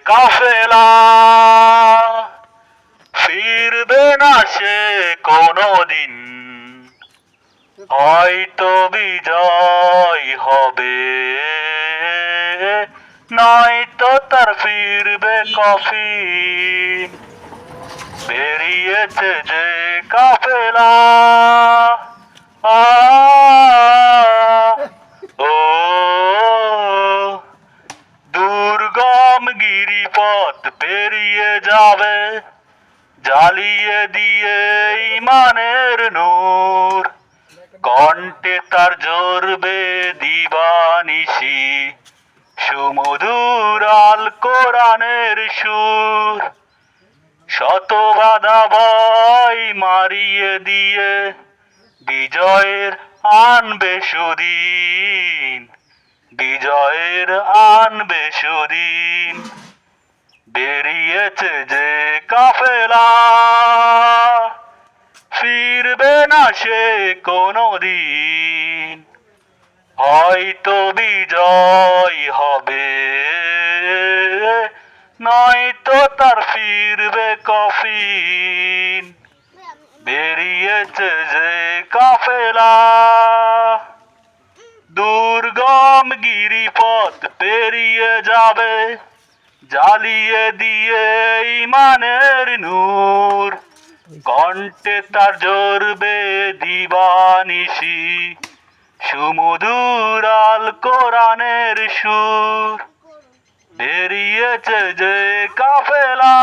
কাফেলা ফিরবে না সে কোনদিন, হয়তো বিজয় হবে, নয়তো তার ফিরবে কফিন। বেরিয়েছে যে কাফেলা, আ ও দুর্গম গিরিপথ পেরিয়ে যাবে, জ্বালিয়ে দিয়ে ইমানের নূর। কণ্ঠে তার জ্বলবে দিবানিশি, সুমধুর আল কোরআনের সুর। শত বাধা ভয় মারিয়ে দিয়ে বিজয়ের আনবে সুদিন, বিজয়ের আনবে সুদিন। বেরিয়েছে যে কাফেলা, ফিরবে না সে কোনদিন, হয়তো বিজয় হবে, নয়তো তার ফিরবে কফিন। বেরিয়েছে যে কাফেলা, দুর্গম গিরিপথ পেরিয়ে যাবে, জ্বালিয়ে দিয়ে ইমানের নূর। কণ্ঠে তার জ্বলবে দিবানিশি, সুমধুর আল কোরআনের সুর। বেরিয়েছে যে কাফেলা।